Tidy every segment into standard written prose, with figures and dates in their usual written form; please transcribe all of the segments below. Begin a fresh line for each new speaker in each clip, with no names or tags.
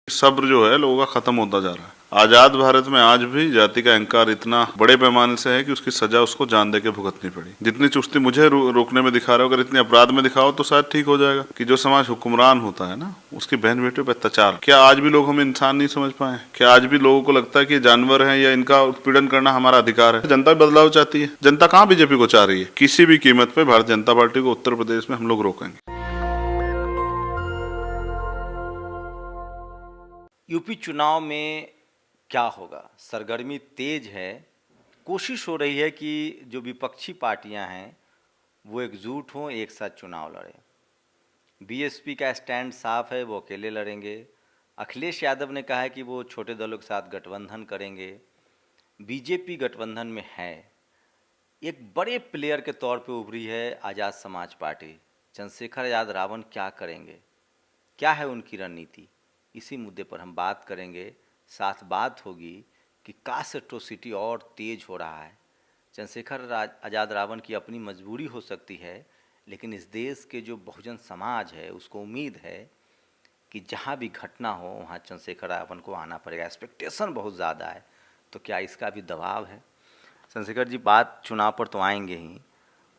सब्र जो है लोगों का खत्म होता जा रहा है। आजाद भारत में आज भी जाति का अहंकार इतना बड़े पैमाने से है कि उसकी सजा उसको जान दे के भुगतनी पड़ी। जितनी चुस्ती मुझे रोकने में दिखा रहे हो, अगर इतने अपराध में दिखाओ तो शायद ठीक हो जाएगा। कि जो समाज हुक्मरान होता है ना, उसकी बहन बेटियों पर अत्याचार, क्या आज भी लोग हमें इंसान नहीं समझ पाए? क्या आज भी लोगों को लगता है कि जानवर है या इनका उत्पीड़न करना हमारा अधिकार है? जनता भी बदलाव चाहती है। जनता कहाँ बीजेपी को चाह रही है? किसी भी कीमत पे भारतीय जनता पार्टी को उत्तर प्रदेश में हम लोग रोकेंगे।
यूपी चुनाव में क्या होगा? सरगर्मी तेज है। कोशिश हो रही है कि जो विपक्षी पार्टियां हैं वो एकजुट हों, एक साथ चुनाव लड़ें। बीएसपी का स्टैंड साफ है, वो अकेले लड़ेंगे। अखिलेश यादव ने कहा है कि वो छोटे दलों के साथ गठबंधन करेंगे। बीजेपी गठबंधन में है। एक बड़े प्लेयर के तौर पे उभरी है आज़ाद समाज पार्टी। चंद्रशेखर आज़ाद रावण क्या करेंगे? क्या है उनकी रणनीति? इसी मुद्दे पर हम बात करेंगे। साथ बात होगी कि काश एट्रोसिटी और तेज हो रहा है। चंद्रशेखर आज़ाद रावण की अपनी मजबूरी हो सकती है, लेकिन इस देश के जो बहुजन समाज है उसको उम्मीद है कि जहाँ भी घटना हो वहाँ चंद्रशेखर रावण को आना पड़ेगा। एक्सपेक्टेशन बहुत ज़्यादा है, तो क्या इसका भी दबाव है? चंद्रशेखर जी, बात चुनाव पर तो आएंगे ही।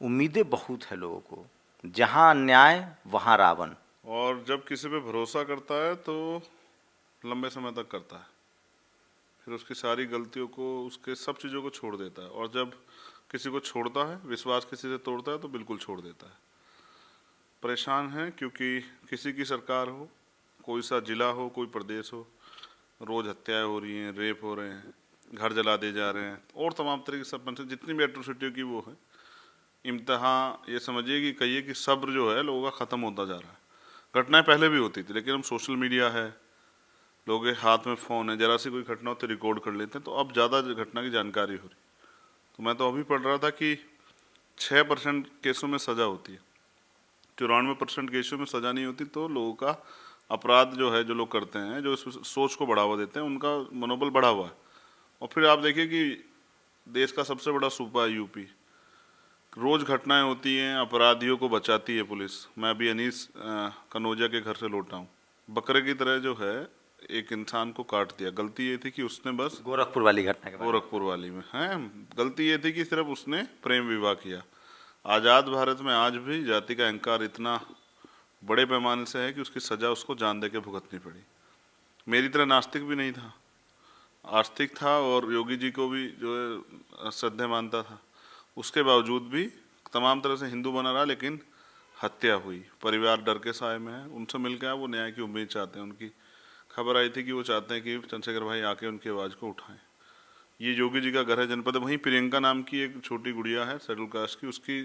उम्मीदें बहुत है लोगों को, जहाँ अन्याय वहाँ रावण।
और जब किसी पे भरोसा करता है तो लंबे समय तक करता है, फिर उसकी सारी गलतियों को, उसके सब चीज़ों को छोड़ देता है। और जब किसी को छोड़ता है, विश्वास किसी से तोड़ता है, तो बिल्कुल छोड़ देता है। परेशान है क्योंकि किसी की सरकार हो, कोई सा जिला हो, कोई प्रदेश हो, रोज़ हत्याएं हो रही हैं, रेप हो रहे हैं, घर जला दिए जा रहे हैं और तमाम तरह की सब जितनी भी एट्रोसिटियों की वो है इम्तहान। ये समझिए कि कहिए कि सब्र जो है लोगों का ख़त्म होता जा रहा है। घटनाएं पहले भी होती थी, लेकिन हम सोशल मीडिया है, लोगों के हाथ में फ़ोन है, जरा सी कोई घटना होती रिकॉर्ड कर लेते हैं, तो अब ज़्यादा घटना की जानकारी हो रही। तो मैं तो अभी पढ़ रहा था कि 6% केसों में सज़ा होती है, 94% केसों में सज़ा नहीं होती। तो लोगों का अपराध जो है, जो लोग करते हैं, जो इस सोच को बढ़ावा देते हैं, उनका मनोबल बढ़ा हुआ है। और फिर आप देखिए कि देश का सबसे बड़ा सूबा है यूपी, रोज़ घटनाएं होती हैं, अपराधियों को बचाती है पुलिस। मैं अभी अनीस कनौजिया के घर से लौटा हूँ, बकरे की तरह जो है एक इंसान को काट दिया। गलती ये थी कि उसने बस
गोरखपुर वाली घटना के बारे में।
गोरखपुर वाली में है, गलती ये थी कि सिर्फ उसने प्रेम विवाह किया। आज़ाद भारत में आज भी जाति का अहंकार इतना बड़े पैमाने से है कि उसकी सजा उसको जान दे के भुगतनी पड़ी। मेरी तरह नास्तिक भी नहीं था, आस्तिक था, और योगी जी को भी जो है श्रद्धेय मानता था। उसके बावजूद भी तमाम तरह से हिंदू बना रहा, लेकिन हत्या हुई। परिवार डर के साए में है, उनसे मिल गया, वो न्याय की उम्मीद चाहते हैं। उनकी खबर आई थी कि वो चाहते हैं कि चंद्रशेखर भाई आके उनकी आवाज़ को उठाएं। ये योगी जी का घर है जनपद। वहीं प्रियंका नाम की एक छोटी गुड़िया है शेड्यूल कास्ट की, उसकी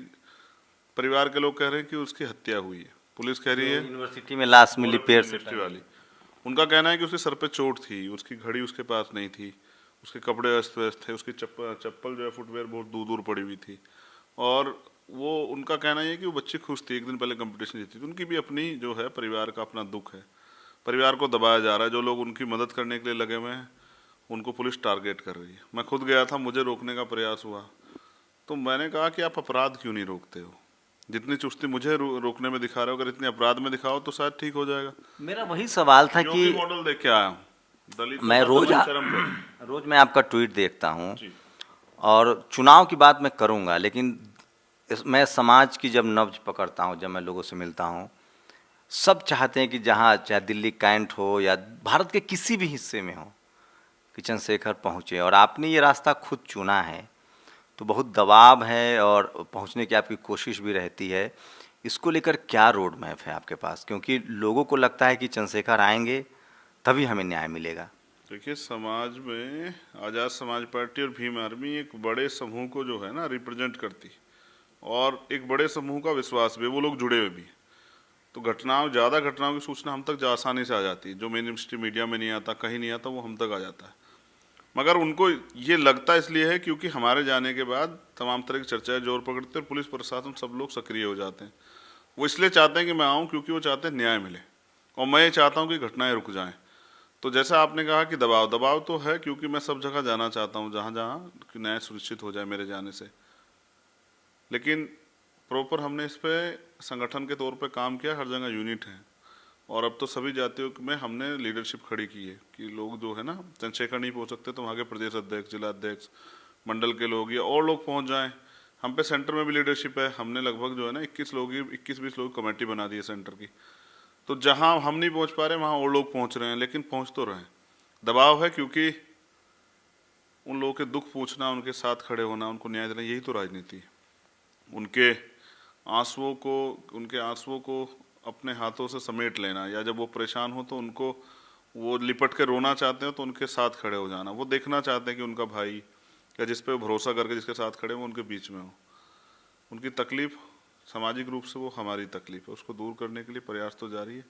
परिवार के लोग कह रहे हैं कि उसकी हत्या हुई है। पुलिस कह रही है
यूनिवर्सिटी में लाश मिली पेड़ से
यूनिवर्सिटी वाली। उनका कहना है कि उसके सर पे चोट थी, उसकी घड़ी उसके पास नहीं थी, उसके कपड़े अस्त व्यस्त थे, उसकी चप्पल जो है फुटवेयर बहुत दूर दूर पड़ी हुई थी। और वो उनका कहना है कि वो बच्ची खुश थी, एक दिन पहले कंपटीशन जीती थी। उनकी भी अपनी जो है परिवार का अपना दुख है, परिवार को दबाया जा रहा है। जो लोग उनकी मदद करने के लिए लगे हुए हैं उनको पुलिस टारगेट कर रही है। मैं खुद गया था, मुझे रोकने का प्रयास हुआ, तो मैंने कहा कि आप अपराध क्यों नहीं रोकते हो? जितनी चुस्ती मुझे रोकने में दिखा रहे हो, अगर इतने अपराध में दिखाओ तो शायद ठीक हो जाएगा।
मेरा वही सवाल था कि
योगी मॉडल देख के आया हूँ, दलितों
मैं
का दमन चरम पे।
रोज मैं आपका ट्वीट देखता हूँ,
जी।
और चुनाव की बात मैं करूँगा, लेकिन मैं समाज की जब नब्ज पकड़ता हूँ, जब मैं लोगों से मिलता हूँ, सब चाहते हैं कि जहाँ चाहे दिल्ली कैंट हो या भारत के किसी भी हिस्से में हो, कि चंद्रशेखर पहुँचे। और आपने ये रास्ता खुद चुना है, तो बहुत दबाव है और पहुँचने की आपकी कोशिश भी रहती है। इसको लेकर क्या रोड मैप है आपके पास? क्योंकि लोगों को लगता है कि चंद्रशेखर आएंगे तभी हमें न्याय मिलेगा।
देखिए, समाज में आज़ाद समाज पार्टी और भीम आर्मी एक बड़े समूह को जो है ना रिप्रेजेंट करती, और एक बड़े समूह का विश्वास भी, वो लोग जुड़े हुए भी। तो ज़्यादा घटनाओं की सूचना हम तक आसानी से आ जाती है। जो मेन स्ट्रीम मीडिया में नहीं आता, कहीं नहीं आता, वो हम तक आ जाता है। मगर उनको ये लगता इसलिए है क्योंकि हमारे जाने के बाद तमाम तरह की चर्चाएं जोर पकड़ते हैं, पुलिस प्रशासन सब लोग सक्रिय हो जाते हैं। वो इसलिए चाहते हैं कि मैं आऊँ क्योंकि वो चाहते हैं न्याय मिले, और मैं ये चाहता हूँ कि घटनाएं रुक जाएं। तो जैसा आपने कहा कि दबाव तो है, क्योंकि मैं सब जगह जाना चाहता हूँ जहाँ जहाँ न्याय सुनिश्चित हो जाए मेरे जाने से। लेकिन प्रॉपर हमने इस पर संगठन के तौर पे काम किया, हर जगह यूनिट है। और अब तो सभी जातियों में हमने लीडरशिप खड़ी की है कि लोग जो है ना चंद्रशेखर नहीं पहुंच सकते तो वहाँ के प्रदेश अध्यक्ष, जिला अध्यक्ष, मंडल के लोग या और लोग पहुंच जाएं। हम पे सेंटर में भी लीडरशिप है, हमने लगभग जो है ना 21-20 लोग कमेटी बना दी है सेंटर की। तो जहां हम नहीं पहुंच पा रहे वहां और लोग पहुंच रहे हैं, लेकिन पहुंच तो रहे हैं। दबाव है क्योंकि उन लोगों के दुख पूछना, उनके साथ खड़े होना, उनको न्याय देना, यही तो राजनीति है। उनके आंसुओं को अपने हाथों से समेट लेना, या जब वो परेशान हो तो उनको वो लिपट के रोना चाहते हैं तो उनके साथ खड़े हो जाना। वो देखना चाहते हैं कि उनका भाई या जिस पे वो भरोसा करके जिसके साथ खड़े वो उनके बीच में हो। उनकी तकलीफ सामाजिक रूप से वो हमारी तकलीफ है, उसको दूर करने के लिए प्रयास तो जारी है।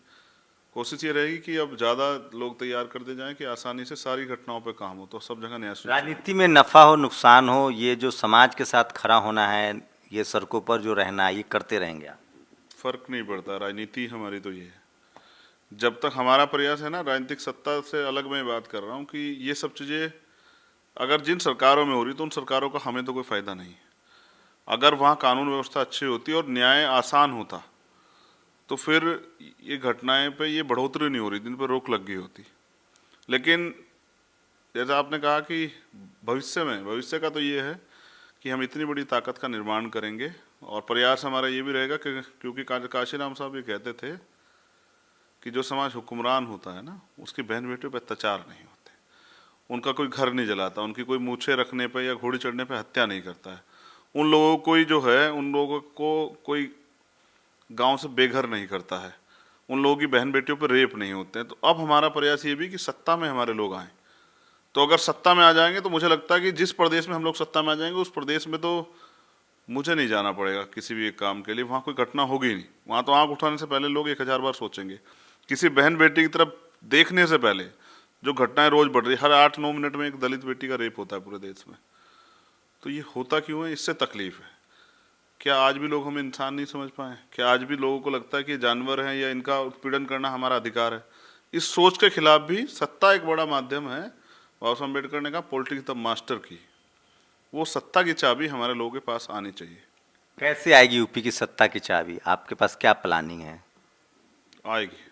कोशिश ये रहेगी कि अब ज़्यादा लोग तैयार कर दे जाएं कि आसानी से सारी घटनाओं पे काम हो, तो सब जगह न्याय सुनिश्चित हो।
राजनीति में नफा हो नुकसान हो, ये जो समाज के साथ खड़ा होना है, ये सड़कों पर जो रहना है, ये करते रहेंगे आप?
फर्क नहीं पड़ता, राजनीति हमारी तो ये है। जब तक हमारा प्रयास है ना, राजनीतिक सत्ता से अलग मैं बात कर रहा हूँ कि ये सब चीज़ें अगर जिन सरकारों में हो रही तो उन सरकारों का हमें तो कोई फ़ायदा नहीं है। अगर वहाँ कानून व्यवस्था अच्छी होती और न्याय आसान होता तो फिर ये घटनाएं पे ये बढ़ोतरी नहीं हो रही, जिन पर रोक लग गई होती। लेकिन जैसा आपने कहा कि भविष्य का तो ये है कि हम इतनी बड़ी ताकत का निर्माण करेंगे, और प्रयास हमारा ये भी रहेगा कि क्योंकि काशीराम साहब ये कहते थे कि जो समाज हुक्मरान होता है ना, उसकी बहन बेटियों पर अत्याचार नहीं होते, उनका कोई घर नहीं जलाता, उनकी कोई मूछें रखने पर या घोड़ी चढ़ने पर हत्या नहीं करता है, उन लोगों को जो है उन लोगों को कोई गांव से बेघर नहीं करता है, उन लोगों की बहन बेटियों पर रेप नहीं होते हैं। तो अब हमारा प्रयास ये भी कि सत्ता में हमारे लोग आए। तो अगर सत्ता में आ जाएंगे तो मुझे लगता है कि जिस प्रदेश में हम लोग सत्ता में आ जाएंगे उस प्रदेश में तो मुझे नहीं जाना पड़ेगा किसी भी एक काम के लिए, वहाँ कोई घटना होगी ही नहीं। वहाँ तो आंख उठाने से पहले लोग 1000 बार सोचेंगे, किसी बहन बेटी की तरफ देखने से पहले। जो घटनाएं रोज बढ़ रही, हर 8-9 मिनट में एक दलित बेटी का रेप होता है पूरे देश में। तो ये होता क्यों है? इससे तकलीफ है। क्या आज भी लोग हमें इंसान नहीं समझ पाए? क्या आज भी लोगों को लगता है कि जानवर हैं या इनका उत्पीड़न करना हमारा अधिकार है? इस सोच के खिलाफ भी सत्ता एक बड़ा माध्यम है। बाबा साहब अम्बेडकर ने कहा पॉलिटिक्स द मास्टर की, वो सत्ता की चाबी हमारे लोगों के पास आनी चाहिए।
कैसे आएगी यूपी की सत्ता की चाबी? आपके पास क्या प्लानिंग है?
आएगी,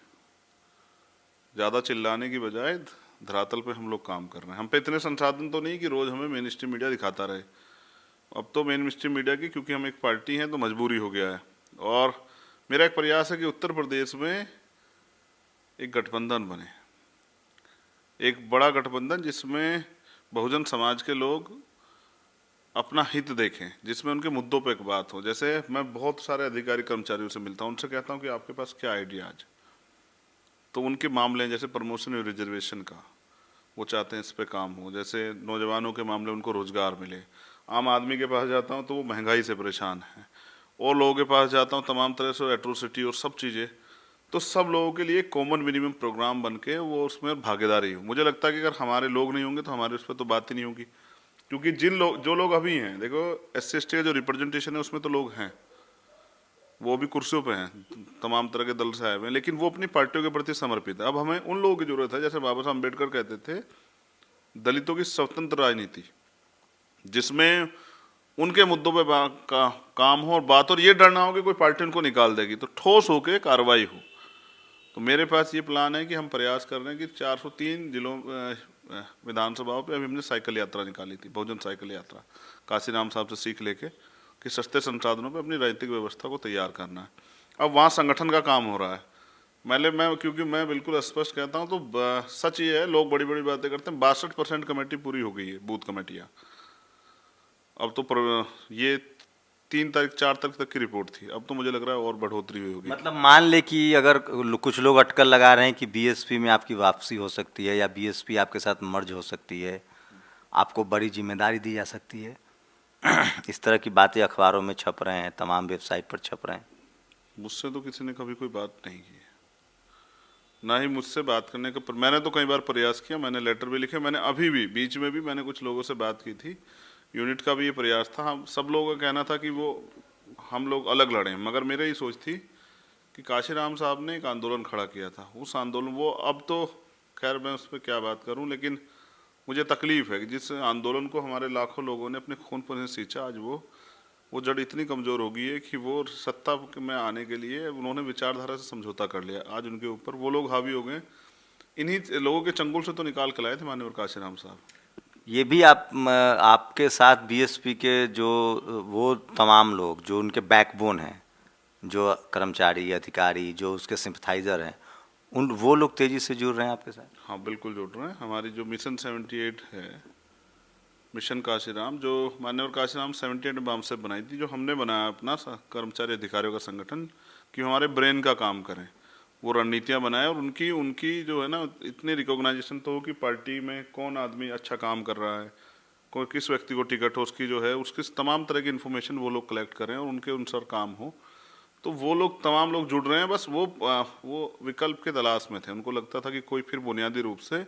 ज़्यादा चिल्लाने की बजाय धरातल पे हम लोग काम कर रहे हैं। हम पे इतने संसाधन तो नहीं कि रोज़ हमें मेन स्ट्रीम मीडिया दिखाता रहे। अब तो मेन स्ट्रीम मीडिया की, क्योंकि हम एक पार्टी हैं तो मजबूरी हो गया है। और मेरा एक प्रयास है कि उत्तर प्रदेश में एक गठबंधन बने, एक बड़ा गठबंधन जिसमें बहुजन समाज के लोग अपना हित देखें, जिसमें उनके मुद्दों पे एक बात हो। जैसे मैं बहुत सारे अधिकारी कर्मचारियों से मिलता हूँ, उनसे कहता हूँ कि आपके पास क्या आइडिया आज, तो उनके मामले जैसे प्रमोशन और रिजर्वेशन का, वो चाहते हैं इस पे काम हो। जैसे नौजवानों के मामले, उनको रोजगार मिले। आम आदमी के पास जाता हूँ तो वो महंगाई से परेशान है, और लोगों के पास जाता हूँ तमाम तरह से एट्रोसिटी और सब चीज़ें। तो सब लोगों के लिए कॉमन मिनिमम प्रोग्राम बन के वो उसमें भागीदारी हो। मुझे लगता है कि अगर हमारे लोग नहीं होंगे तो हमारे उस पर तो बात ही नहीं होगी। क्योंकि जो लोग अभी हैं, देखो SC/ST का जो रिप्रेजेंटेशन है उसमें तो लोग हैं, वो भी कुर्सियों पे हैं, तमाम तरह के दल से आए हुए हैं, लेकिन वो अपनी पार्टियों के प्रति समर्पित है। अब हमें उन लोगों की जरूरत है, जैसे बाबा साहब अम्बेडकर कहते थे, दलितों की स्वतंत्र राजनीति, जिसमें उनके मुद्दों पे काम हो और बात, और ये डर ना हो कि कोई पार्टी उनको निकाल देगी, तो ठोस होके कार्रवाई हो। तो मेरे पास ये प्लान है कि हम प्रयास कर रहे हैं कि 403 जिलों विधानसभाओं पे अभी हमने साइकिल यात्रा निकाली थी, बहुजन साइकिल यात्रा, काशीराम साहब से सीख लेके कि सस्ते संसाधनों पे अपनी राजनीतिक व्यवस्था को तैयार करना है। अब वहाँ संगठन का काम हो रहा है। क्योंकि मैं बिल्कुल स्पष्ट कहता हूँ, तो सच ये है, लोग बड़ी बड़ी बातें करते हैं, 62% कमेटी पूरी हो गई है, बूथ कमेटियाँ। अब तो ये 3 तारीख 4 तारीख तक की रिपोर्ट थी, अब तो मुझे लग रहा है और बढ़ोतरी हुई होगी।
मतलब मान ले कि अगर कुछ लोग अटकल लगा रहे हैं कि बीएसपी में आपकी वापसी हो सकती है या बीएसपी आपके साथ मर्ज हो सकती है, आपको बड़ी जिम्मेदारी दी जा सकती है, इस तरह की बातें अखबारों में छप रहे हैं, तमाम वेबसाइट पर छप रहे हैं।
मुझसे तो किसी ने कभी कोई बात नहीं की है, ना ही मुझसे बात करने का मैंने तो कई बार प्रयास किया, मैंने लेटर भी लिखे, मैंने अभी भी बीच में भी मैंने कुछ लोगों से बात की थी। यूनिट का भी ये प्रयास था, हम सब लोगों का कहना था कि वो हम लोग अलग लड़ें, मगर मेरी ही सोच थी कि काशीराम साहब ने एक आंदोलन खड़ा किया था, उस आंदोलन वो, अब तो खैर मैं उस पर क्या बात करूं, लेकिन मुझे तकलीफ है कि जिस आंदोलन को हमारे लाखों लोगों ने अपने खून पसीने से सींचा, आज वो वो जड़ इतनी कमज़ोर हो गई है कि वो सत्ता में आने के लिए उन्होंने विचारधारा से समझौता कर लिया। आज उनके ऊपर वो लोग हावी हो गए, इन्हीं लोगों के चंगुल से तो निकाल के लाए थे माननीय काशीराम साहब।
ये भी आपके साथ बीएसपी के जो वो तमाम लोग जो उनके बैकबोन हैं, जो कर्मचारी अधिकारी जो उसके सिंपथाइजर हैं, उन वो लोग तेजी से जुड़ रहे हैं आपके साथ?
हाँ बिल्कुल जुड़ रहे हैं। हमारी जो मिशन 78 है, मिशन काशीराम, जो माननीय काशीराम 78 में हमसे बनाई थी, जो हमने बनाया अपना कर्मचारी अधिकारियों का संगठन कि हमारे ब्रेन का काम करें, वो रणनीतियां बनाए और उनकी उनकी जो है ना इतनी रिकॉग्नाइजेशन तो हो कि पार्टी में कौन आदमी अच्छा काम कर रहा है, कोई किस व्यक्ति को टिकट हो, उसकी जो है उसकी तमाम तरह की इन्फॉर्मेशन वो लोग कलेक्ट करें और उनके अनुसार काम हो। तो वो लोग तमाम लोग जुड़ रहे हैं। बस वो विकल्प के तलाश में थे। उनको लगता था कि कोई फिर बुनियादी रूप से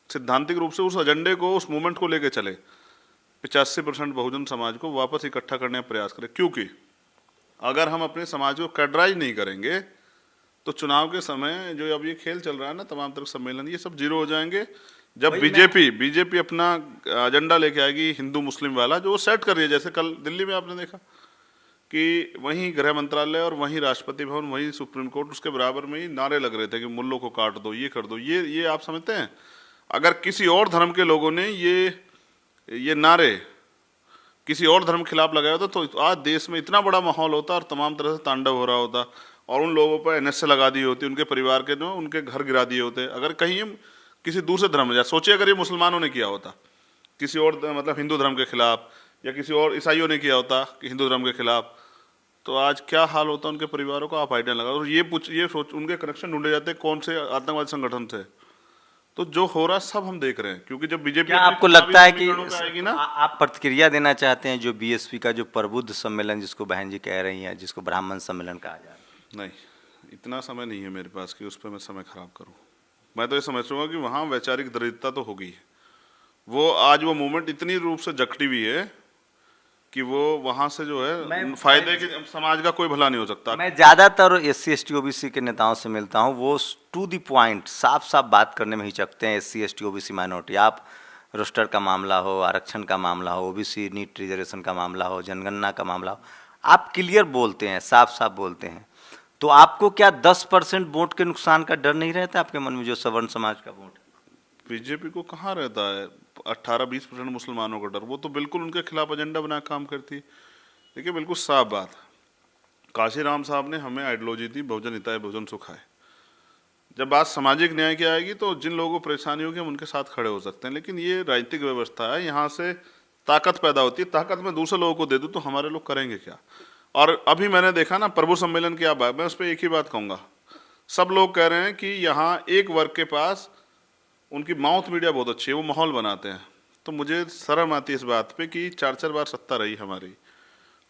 सिद्धांतिक रूप से उस एजेंडे को, उस मूवमेंट को लेके चले, 85% बहुजन समाज को वापस इकट्ठा करने का प्रयास करें। क्योंकि अगर हम अपने समाज को कैडराइज नहीं करेंगे तो चुनाव के समय जो अब ये खेल चल रहा है ना, तमाम तरह सम्मेलन, ये सब जीरो हो जाएंगे। जब बीजेपी अपना एजेंडा लेके आएगी हिंदू मुस्लिम वाला, जो वो सेट कर रही है, जैसे कल दिल्ली में आपने देखा कि वहीं गृह मंत्रालय और वहीं राष्ट्रपति भवन, वहीं सुप्रीम कोर्ट, उसके बराबर में ही नारे लग रहे थे कि मुल्लों को काट दो, ये कर दो। ये आप समझते हैं अगर किसी और धर्म के लोगों ने ये नारे किसी और धर्म के खिलाफ लगाया होता तो आज देश में इतना बड़ा माहौल होता और तमाम तरह से तांडव हो रहा होता, और उन लोगों पर एनएसए लगा दी होती, उनके परिवार के जो उनके घर गिरा दिए होते। अगर कहीं किसी दूसरे धर्म में, सोचिए अगर ये मुसलमानों ने किया होता किसी और मतलब हिंदू धर्म के खिलाफ, या किसी और ईसाइयों ने किया होता कि हिंदू धर्म के खिलाफ, तो आज क्या हाल होता उनके परिवारों का, आप आइडिया लगा। और ये सोच उनके कनेक्शन ढूंढे जाते कौन से आतंकवादी संगठन से। तो जो हो रहा सब हम देख रहे हैं, क्योंकि जब बीजेपी
क्या आपको लगता है कि
आएगी ना,
आप प्रतिक्रिया देना चाहते हैं जो बीएसपी का जो प्रबुद्ध सम्मेलन जिसको बहन जी कह रही हैं, जिसको ब्राह्मण सम्मेलन कहा जाए?
नहीं, इतना समय नहीं है मेरे पास कि उस पर मैं समय खराब करूं। मैं तो ये समझूंगा कि वहाँ वैचारिक दरिद्रता तो हो गई है। वो आज वो मूवमेंट इतनी रूप से जकड़ी हुई है कि वो वहाँ से जो है फायदे के समाज का कोई भला नहीं हो सकता।
मैं ज़्यादातर SC ST OBC के नेताओं से मिलता हूँ, वो टू द पॉइंट साफ साफ बात करने में हिचकते हैं। SC ST OBC माइनॉरिटी, आप रोस्टर का मामला हो, आरक्षण का मामला हो, OBC नीट रिजर्वेशन का मामला हो, जनगणना का मामला हो, आप क्लियर बोलते हैं, साफ साफ बोलते हैं। तो आपको क्या 10% वोट के नुकसान का डर नहीं रहता आपके मन में, जो सवर्ण समाज का वोट?
बीजेपी को कहाँ रहता है 18-20% मुसलमानों का डर? वो तो बिल्कुल उनके खिलाफ एजेंडा बना काम करती है। देखिए बिल्कुल साफ बात, काशीराम साहब ने हमें आइडियोलॉजी दी, बहुजन हिताय बहुजन सुखाय। जब बात सामाजिक न्याय की आएगी तो जिन लोगों को परेशानी होगी हम उनके साथ खड़े हो सकते हैं, लेकिन ये राजनीतिक व्यवस्था है, यहाँ से ताकत पैदा होती है। ताकत मैं दूसरे लोगों को दे दूँ तो हमारे लोग करेंगे क्या? और अभी मैंने देखा ना प्रभु सम्मेलन की, आप मैं उस पर एक ही बात कहूँगा, सब लोग कह रहे हैं कि यहाँ एक वर्ग के पास उनकी माउथ मीडिया बहुत अच्छी है, वो माहौल बनाते हैं। तो मुझे शर्म आती है इस बात पे कि 4-4 बार सत्ता रही हमारी,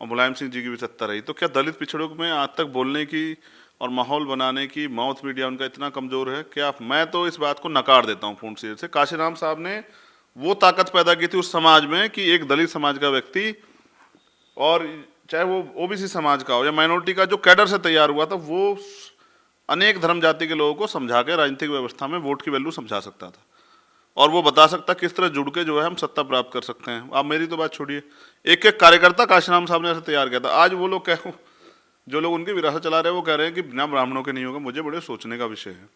और मुलायम सिंह जी की भी सत्ता रही, तो क्या दलित पिछड़ों में आज तक बोलने की और माहौल बनाने की माउथ मीडिया उनका इतना कमज़ोर है? क्या? मैं तो इस बात को नकार देता हूँ पूर्ण सिर से। काशीराम साहब ने वो ताकत पैदा की थी उस समाज में कि एक दलित समाज का व्यक्ति, और चाहे वो ओबीसी समाज का हो या माइनॉरिटी का, जो कैडर से तैयार हुआ था, वो अनेक धर्म जाति के लोगों को समझा के राजनीतिक व्यवस्था में वोट की वैल्यू समझा सकता था, और वो बता सकता किस तरह जुड़ के जो है हम सत्ता प्राप्त कर सकते हैं। आप मेरी तो बात छोड़िए, एक एक कार्यकर्ता काशीराम साहब ने ऐसे तैयार किया था। आज वो लोग जो लोग उनकी विरासत चला रहे हैं वो कह रहे हैं कि बिना ब्राह्मणों के नहीं होगा। मुझे बड़े सोचने का विषय है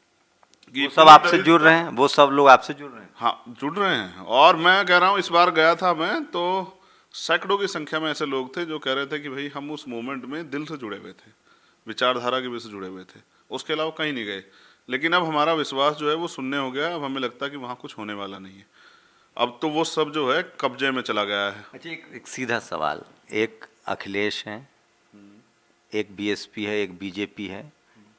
कि
वो सब आपसे जुड़ रहे हैं, वो सब लोग आपसे जुड़ रहे हैं?
हाँ जुड़ रहे हैं। और मैं कह रहा हूँ, इस बार गया था मैं तो सैकड़ों की संख्या में ऐसे लोग थे जो कह रहे थे कि भाई हम उस मूवमेंट में दिल से जुड़े हुए थे, विचारधारा की वजह से जुड़े हुए थे, उसके अलावा कहीं नहीं गए। लेकिन अब हमारा विश्वास जो है वो शून्य हो गया। अब हमें लगता है कि वहाँ कुछ होने वाला नहीं है। अब तो वो सब जो है कब्जे में चला गया है।
अच्छा, एक सीधा सवाल, एक अखिलेश है, एक बीएसपी है, एक बीजेपी है,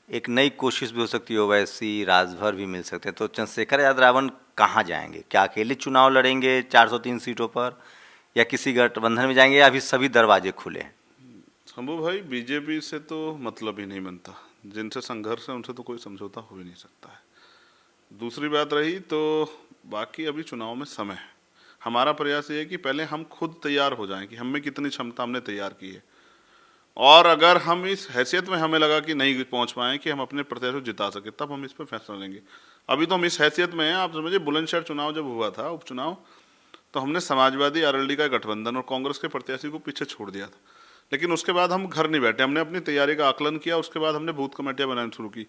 एक नई कोशिश भी हो सकती है, ओवैसी राजभर भी मिल सकते हैं, तो चंद्रशेखर यादव रावण कहाँ जाएंगे? क्या अकेले चुनाव लड़ेंगे 403 सीटों पर, या किसी गठबंधन में जाएंगे, या अभी सभी दरवाजे खुले हैं?
शंभू भाई, बीजेपी से तो मतलब ही नहीं बनता, जिनसे संघर्ष है उनसे तो कोई समझौता हो ही नहीं सकता है। दूसरी बात रही तो बाकी अभी चुनाव में समय है। हमारा प्रयास ये है कि पहले हम खुद तैयार हो जाएं कि हमें कितनी क्षमता हमने तैयार की है, और अगर हम इस हैसियत में हमें लगा कि नहीं पहुंच पाए कि हम अपने प्रत्याशी को जिता सके, तब हम इस पर फैसला लेंगे। अभी तो हम इस हैसियत में हैं। आप समझिए, बुलंदशहर चुनाव जब हुआ था, उपचुनाव, तो हमने समाजवादी आरएलडी का गठबंधन और कांग्रेस के प्रत्याशी को पीछे छोड़ दिया था। लेकिन उसके बाद हम घर नहीं बैठे, हमने अपनी तैयारी का आकलन किया, उसके बाद हमने बूथ कमेटियां बनानी शुरू की।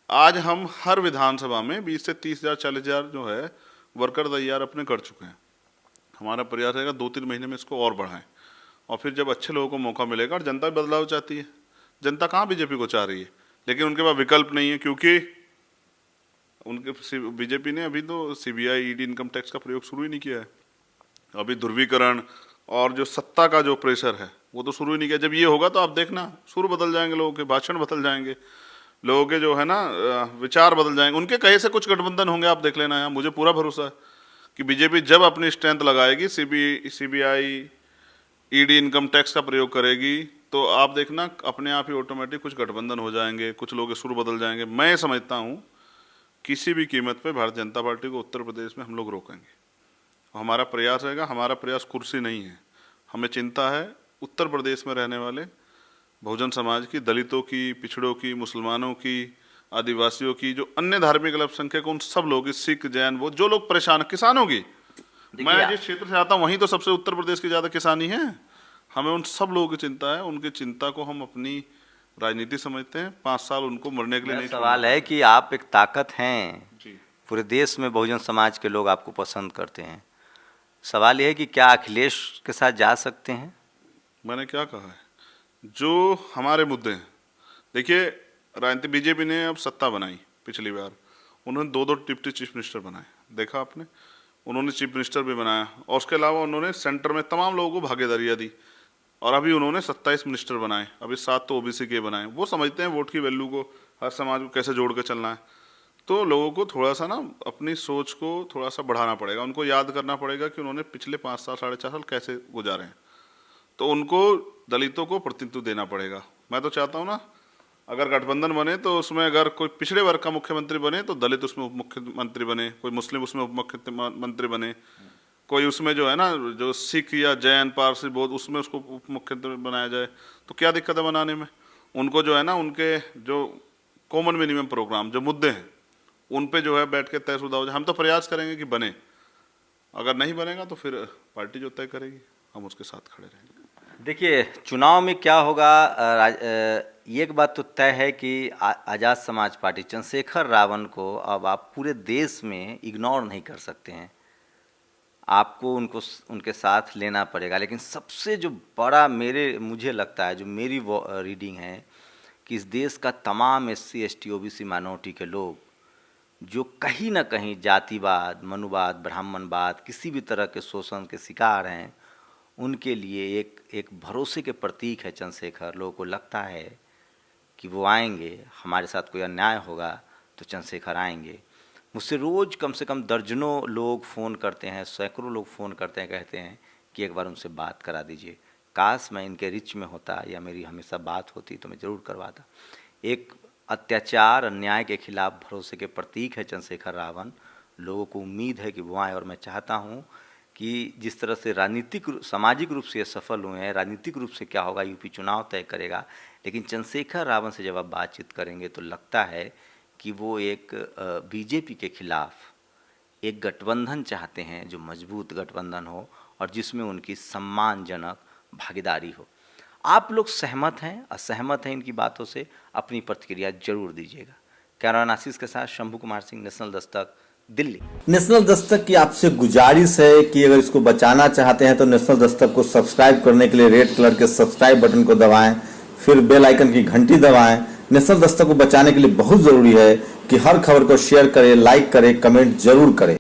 आज हम हर विधानसभा में 20 से 30,000 40,000 जो है वर्कर तैयार अपने कर चुके हैं। हमारा प्रयास रहेगा 2-3 महीने में इसको और बढ़ाएं, और फिर जब अच्छे लोगों को मौका मिलेगा, और जनता बदलाव चाहती है, जनता कहाँ बीजेपी को चाह रही है, लेकिन उनके पास विकल्प नहीं है, क्योंकि उनके बीजेपी ने अभी तो सीबीआई ईडी इनकम टैक्स का प्रयोग शुरू ही नहीं किया है। अभी ध्रुवीकरण और जो सत्ता का जो प्रेशर है वो तो शुरू ही नहीं किया। जब ये होगा तो आप देखना सुर बदल जाएंगे, लोगों के भाषण बदल जाएंगे, लोगों के जो है ना विचार बदल जाएंगे, उनके कहे से कुछ गठबंधन होंगे, आप देख लेना। यहाँ मुझे पूरा भरोसा है कि बीजेपी जब अपनी स्ट्रेंथ लगाएगी, सीबीआई ईडी इनकम टैक्स का प्रयोग करेगी, तो आप देखना अपने आप ही ऑटोमेटिक कुछ गठबंधन हो जाएंगे, कुछ लोग के सुर बदल जाएंगे। मैं समझता हूँ किसी भी कीमत पे भारतीय जनता पार्टी को उत्तर प्रदेश में हम लोग रोकेंगे। हमारा प्रयास रहेगा, हमारा प्रयास कुर्सी नहीं है, हमें चिंता है उत्तर प्रदेश में रहने वाले बहुजन समाज की, दलितों की, पिछड़ों की, मुसलमानों की, आदिवासियों की, जो अन्य धार्मिक अल्पसंख्यक, उन सब लोग, सिख, जैन, वो जो लोग परेशान, किसानों की। मैं जिस क्षेत्र से आता हूँ वहीं तो सबसे उत्तर प्रदेश की ज़्यादा किसानी है। हमें उन सब लोगों की चिंता है, उनकी चिंता को हम अपनी राजनीति समझते हैं। 5 साल उनको मरने के लिए नहीं।
सवाल है कि आप एक ताकत हैं, पूरे देश में बहुजन समाज के लोग आपको पसंद करते हैं। सवाल यह है कि क्या अखिलेश के साथ जा सकते हैं?
मैंने क्या कहा है, जो हमारे मुद्दे हैं, देखिए राजनीति, बीजेपी ने अब सत्ता बनाई पिछली बार, उन्होंने 2-2 डिप्टी चीफ मिनिस्टर बनाए, देखा आपने, उन्होंने चीफ मिनिस्टर भी बनाया, और उसके अलावा उन्होंने सेंटर में तमाम लोगों को भागीदारियाँ दी, और अभी उन्होंने 27 मिनिस्टर बनाए, अभी 7 तो ओबीसी के बनाए। वो समझते हैं वोट की वैल्यू को, हर समाज को कैसे जोड़ के चलना है। तो लोगों को थोड़ा सा ना अपनी सोच को थोड़ा सा बढ़ाना पड़ेगा, उनको याद करना पड़ेगा कि उन्होंने पिछले 5 साल 4.5 साल कैसे गुजारे हैं। तो उनको दलितों को प्रतिनिधित्व देना पड़ेगा। मैं तो चाहता हूँ ना, अगर गठबंधन बने तो उसमें अगर कोई पिछड़े वर्ग का मुख्यमंत्री बने तो दलित उसमें उप मुख्यमंत्री बने, कोई मुस्लिम उसमें उप मुख्यमंत्री बने, कोई उसमें जो है ना जो सिख या जैन पारसी बौद्ध उसमें उसको उप मुख्यमंत्री बनाया जाए। तो क्या दिक्कत है बनाने में? उनको जो है ना उनके जो कॉमन मिनिमम प्रोग्राम जो मुद्दे हैं उन पे जो है बैठ के तयशुदा हो जाए। हम तो प्रयास करेंगे कि बने, अगर नहीं बनेगा तो फिर पार्टी जो तय करेगी हम उसके साथ खड़े रहेंगे।
देखिए चुनाव में क्या होगा, एक बात तो तय है कि आज़ाद समाज पार्टी चंद्रशेखर रावण को अब आप पूरे देश में इग्नोर नहीं कर सकते हैं, आपको उनको उनके साथ लेना पड़ेगा। लेकिन सबसे जो बड़ा मुझे लगता है, जो मेरी रीडिंग है, कि इस देश का तमाम SC ST OBC माइनॉरिटी के लोग जो कहीं ना कहीं जातिवाद, मनुवाद, ब्राह्मणवाद, किसी भी तरह के शोषण के शिकार हैं, उनके लिए एक भरोसे के प्रतीक है चंद्रशेखर। लोगों को लगता है कि वो आएंगे, हमारे साथ कोई अन्याय होगा तो चंद्रशेखर आएंगे। मुझसे रोज़ कम से कम दर्जनों लोग फ़ोन करते हैं, सैकड़ों लोग फ़ोन करते हैं, कहते हैं कि एक बार उनसे बात करा दीजिए। काश मैं इनके रिच में होता या मेरी हमेशा बात होती तो मैं ज़रूर करवाता। एक अत्याचार अन्याय के खिलाफ भरोसे के प्रतीक है चंद्रशेखर रावण। लोगों को उम्मीद है कि वो आए, और मैं चाहता हूँ कि जिस तरह से सामाजिक रूप से ये सफल हुए हैं, राजनीतिक रूप से क्या होगा यूपी चुनाव तय करेगा। लेकिन चंद्रशेखर रावण से जब आप बातचीत करेंगे तो लगता है कि वो एक बीजेपी के खिलाफ एक गठबंधन चाहते हैं, जो मजबूत गठबंधन हो और जिसमें उनकी सम्मानजनक भागीदारी हो। आप लोग सहमत हैं, असहमत हैं इनकी बातों से? अपनी प्रतिक्रिया जरूर दीजिएगा। कैमरामैन आशीष के साथ शंभू कुमार सिंह, नेशनल दस्तक, दिल्ली।
नेशनल दस्तक की आपसे गुजारिश है कि अगर इसको बचाना चाहते हैं तो नेशनल दस्तक को सब्सक्राइब करने के लिए रेड कलर के सब्सक्राइब बटन को दबाएं, फिर बेल आइकन की घंटी दबाएं। नेशनल दस्तक को बचाने के लिए बहुत जरूरी है कि हर खबर को शेयर करें, लाइक करें, कमेंट जरूर करें।